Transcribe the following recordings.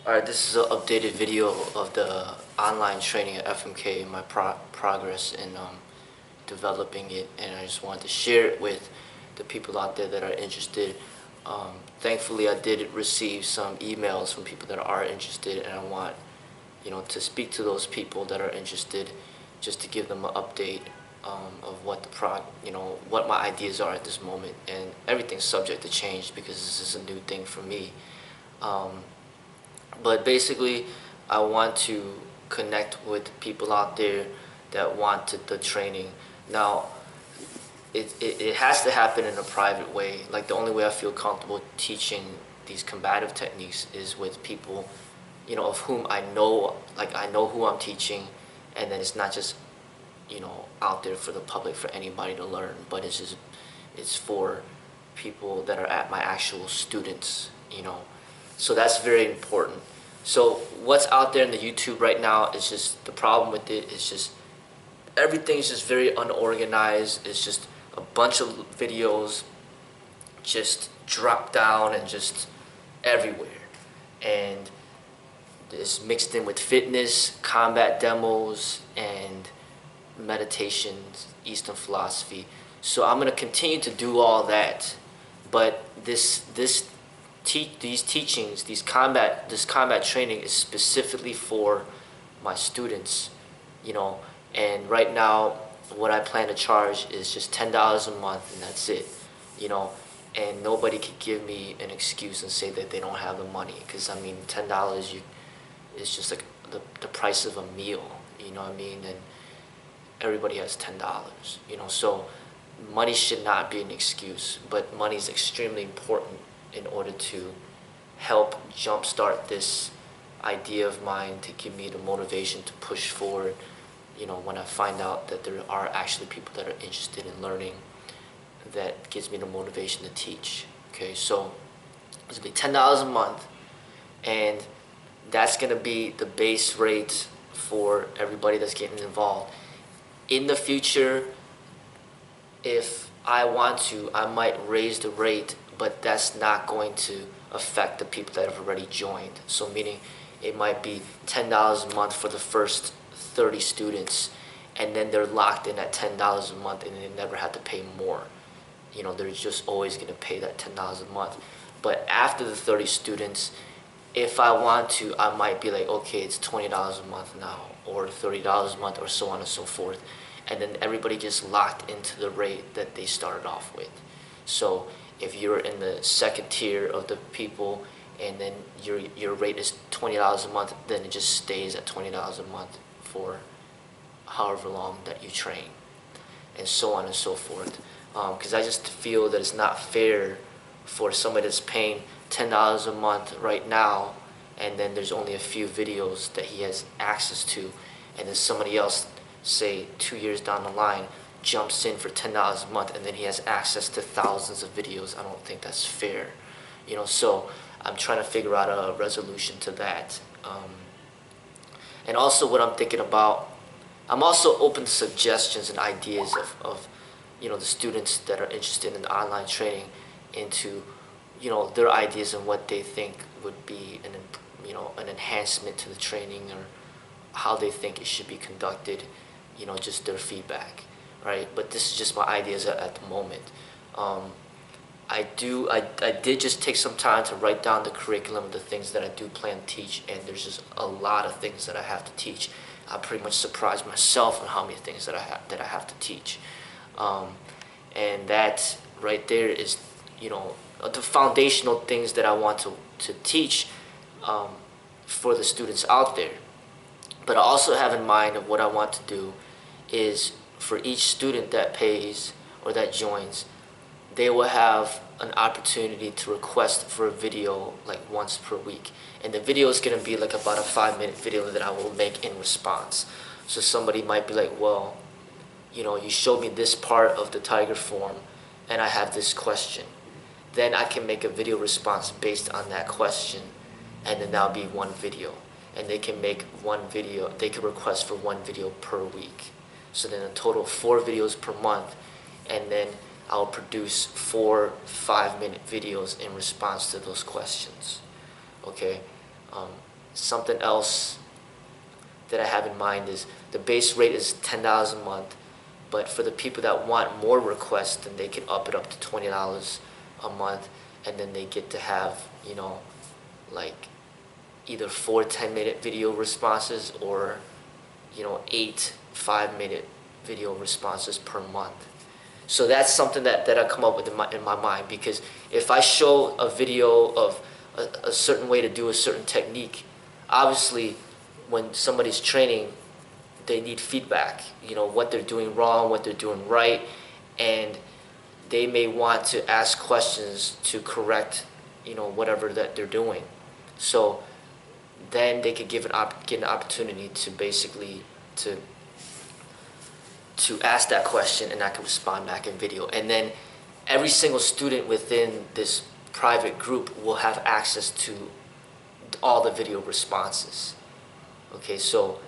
Alright, this is an updated video of the online training at FMK and my progress in developing it, and I just wanted to share it with the people out there that are interested. Thankfully, I did receive some emails from people that are interested, and I want to speak to those people that are interested, just to give them an update of what what my ideas are at this moment, and everything's subject to change because this is a new thing for me. But basically, I want to connect with people out there that wanted the training. Now, it has to happen in a private way. Like, the only way I feel comfortable teaching these combative techniques is with people, of whom I know, like I know who I'm teaching, and then it's not just, out there for the public, for anybody to learn, but it's for people that are at my actual students. So that's very important. So what's out there in the YouTube right now is just, the problem with it is just everything's just very unorganized. It's just a bunch of videos just drop down and just everywhere. And it's mixed in with fitness, combat demos, and meditations, Eastern philosophy. So I'm going to continue to do all that, but these teachings, this combat training is specifically for my students, and right now what I plan to charge is just $10 a month, and that's it, and nobody could give me an excuse and say that they don't have the money, because I mean, $10 is just like the price of a meal, and everybody has $10, so money should not be an excuse, but money is extremely important in order to help jumpstart this idea of mine, to give me the motivation to push forward, when I find out that there are actually people that are interested in learning. That gives me the motivation to teach. Okay, so it's gonna be $10 a month, and that's gonna be the base rate for everybody that's getting involved. In the future, if I want to, I might raise the rate, but that's not going to affect the people that have already joined. So meaning it might be $10 a month for the first 30 students, and then they're locked in at $10 a month, and they never have to pay more. They're just always going to pay that $10 a month. But after the 30 students, if I want to, I might be like, okay, it's $20 a month now, or $30 a month, or so on and so forth. And then everybody gets locked into the rate that they started off with. So if you're in the second tier of the people, and then your rate is $20 a month, then it just stays at $20 a month for however long that you train, and so on and so forth. Because I just feel that it's not fair for somebody that's paying $10 a month right now, and then there's only a few videos that he has access to, and then somebody else, say 2 years down the line, jumps in for $10 a month, and then he has access to thousands of videos. I don't think that's fair, so I'm trying to figure out a resolution to that. And also what I'm thinking about, I'm also open to suggestions and ideas of the students that are interested in the online training, into their ideas and what they think would be an enhancement to the training, or how they think it should be conducted, just their feedback, right? But this is just my ideas at the moment. I did just take some time to write down the curriculum, the things that I do plan to teach, and there's just a lot of things that I have to teach. I pretty much surprised myself on how many things that I have to teach, and that right there is the foundational things that I want to teach for the students out there. But I also have in mind of what I want to do is, for each student that pays or that joins, they will have an opportunity to request for a video like once per week. And the video is going to be like about a 5-minute video that I will make in response. So somebody might be like, well, you showed me this part of the tiger form, and I have this question. Then I can make a video response based on that question, and then that'll be one video. And they can make one video, they can request for one video per week. So then a total of 4 videos per month, and then I'll produce 4 5-minute videos in response to those questions. Okay, something else that I have in mind is the base rate is $10 a month, but for the people that want more requests, then they can up it up to $20 a month, and then they get to have, you know, like either 4 10-minute video responses or, you know, 8 5-minute video responses per month. So that's something that I come up with in my mind, because if I show a video of a certain way to do a certain technique, obviously when somebody's training, they need feedback, you know, what they're doing wrong, what they're doing right, and they may want to ask questions to correct, you know, whatever that they're doing. So then they could get an opportunity to basically to ask that question, and I can respond back in video. And then every single student within this private group will have access to all the video responses. Okay, so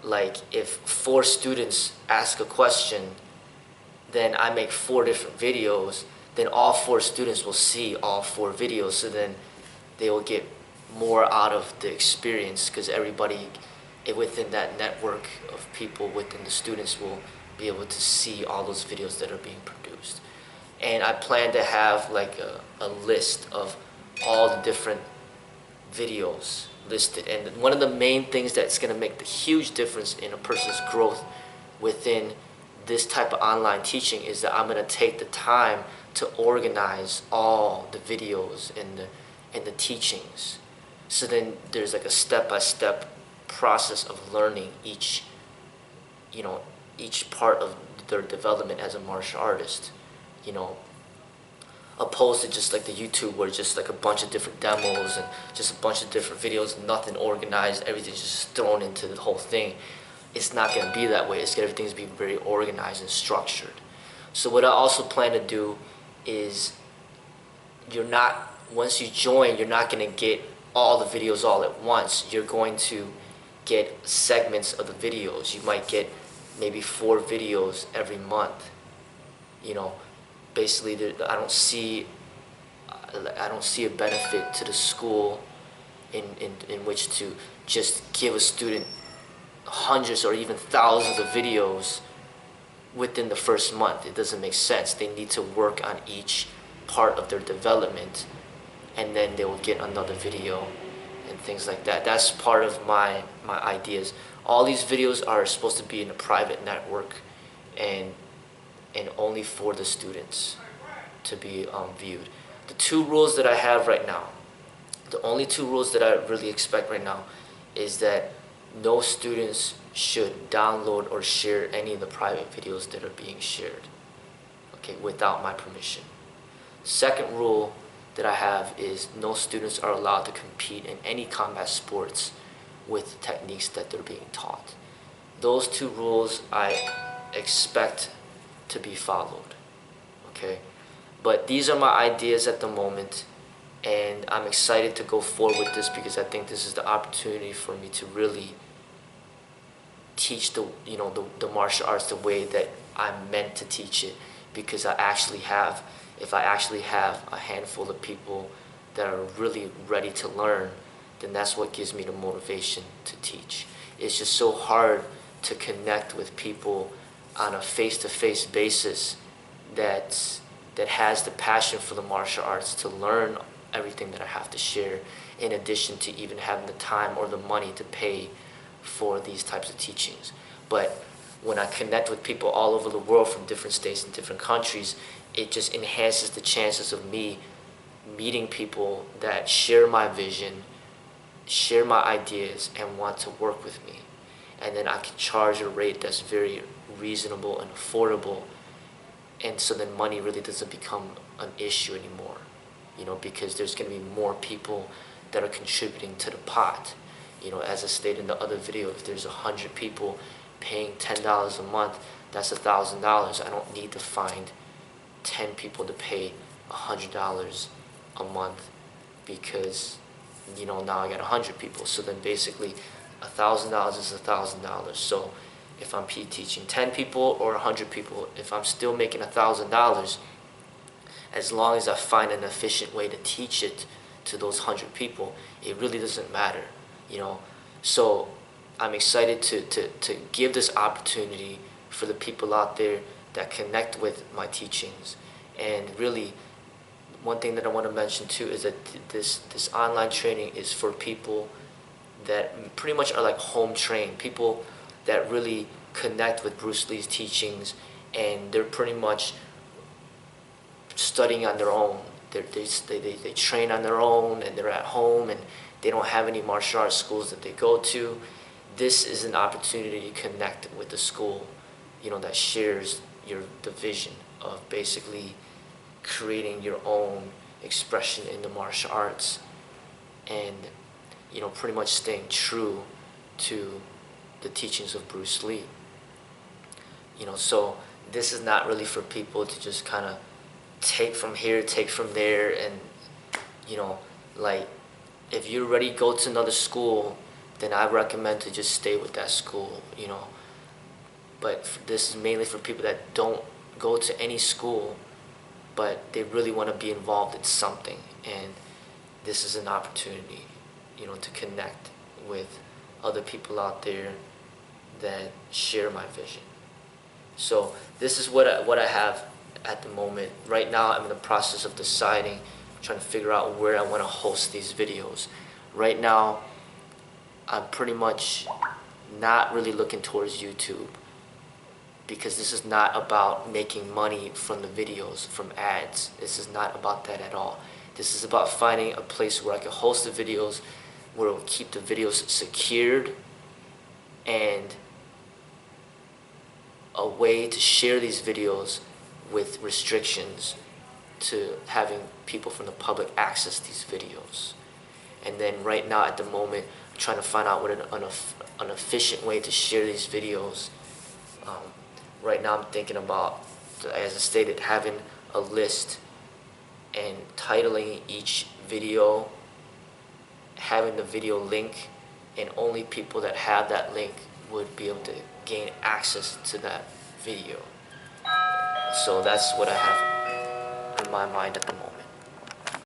like if 4 students ask a question, then I make 4 different videos, then all 4 students will see all 4 videos, so then they will get more out of the experience, because everybody within that network of people within the students will be able to see all those videos that are being produced. And I plan to have like a list of all the different videos listed. And one of the main things that's going to make the huge difference in a person's growth within this type of online teaching is that I'm going to take the time to organize all the videos and the teachings. So then there's like a step-by-step process of learning each, you know, each part of their development as a martial artist, you know, opposed to just like the YouTube where just like a bunch of different demos and just a bunch of different videos, nothing organized, everything's just thrown into the whole thing. It's not going to be that way. It's going to be very organized and structured. So what I also plan to do is once you join, you're not going to get all the videos all at once. You're going to get segments of the videos. You might get maybe 4 videos every month. You know, basically I don't see a benefit to the school in which to just give a student hundreds or even thousands of videos within the first month. It doesn't make sense. They need to work on each part of their development, and then they will get another video and things like that. That's part of my ideas. All these videos are supposed to be in a private network and only for the students to be viewed. The 2 rules that I have right now, the only 2 rules that I really expect right now is that no students should download or share any of the private videos that are being shared, okay, without my permission. Second rule that I have is no students are allowed to compete in any combat sports with techniques that they're being taught. Those 2 rules I expect to be followed, okay? But these are my ideas at the moment, and I'm excited to go forward with this because I think this is the opportunity for me to really teach the martial arts the way that I'm meant to teach it, because if I actually have a handful of people that are really ready to learn, then that's what gives me the motivation to teach. It's just so hard to connect with people on a face-to-face basis that has the passion for the martial arts to learn everything that I have to share, in addition to even having the time or the money to pay for these types of teachings. But when I connect with people all over the world from different states and different countries, it just enhances the chances of me meeting people that share my vision, share my ideas, and want to work with me. And then I can charge a rate that's very reasonable and affordable, and so then money really doesn't become an issue anymore, you know, because there's going to be more people that are contributing to the pot. You know, as I stated in the other video, if there's 100 people paying $10 a month, that's $1,000. I don't need to find 10 people to pay $100 a month, because, you know, now I got 100 people. So then basically $1,000 is $1,000. So if I'm teaching 10 people or 100 people, if I'm still making $1,000, as long as I find an efficient way to teach it to those 100 people, it really doesn't matter. you know. So I'm excited to give this opportunity for the people out there that connect with my teachings. And really, one thing that I want to mention too is that this online training is for people that pretty much are like home trained, people that really connect with Bruce Lee's teachings, and they're pretty much studying on their own. They train on their own, and they're at home, and they don't have any martial arts schools that they go to. This is an opportunity to connect with the school, that shares the vision of basically creating your own expression in the martial arts, and pretty much staying true to the teachings of Bruce Lee. So this is not really for people to just kind of take from here, take from there, and like, if you already go to another school, then I recommend to just stay with that school, But this is mainly for people that don't go to any school, but they really want to be involved in something, and this is an opportunity, to connect with other people out there that share my vision. So this is what I have at the moment. Right now, I'm in the process of deciding, trying to figure out where I want to host these videos. Right now, I'm pretty much not really looking towards YouTube, because this is not about making money from the videos, from ads. This is not about that at all. This is about finding a place where I can host the videos, where it will keep the videos secured, and a way to share these videos with restrictions to having people from the public access these videos. And then right now, at the moment, I'm trying to find out what an efficient way to share these videos. Right now I'm thinking about, as I stated, having a list and titling each video, having the video link, and only people that have that link would be able to gain access to that video. So that's what I have in my mind at the moment.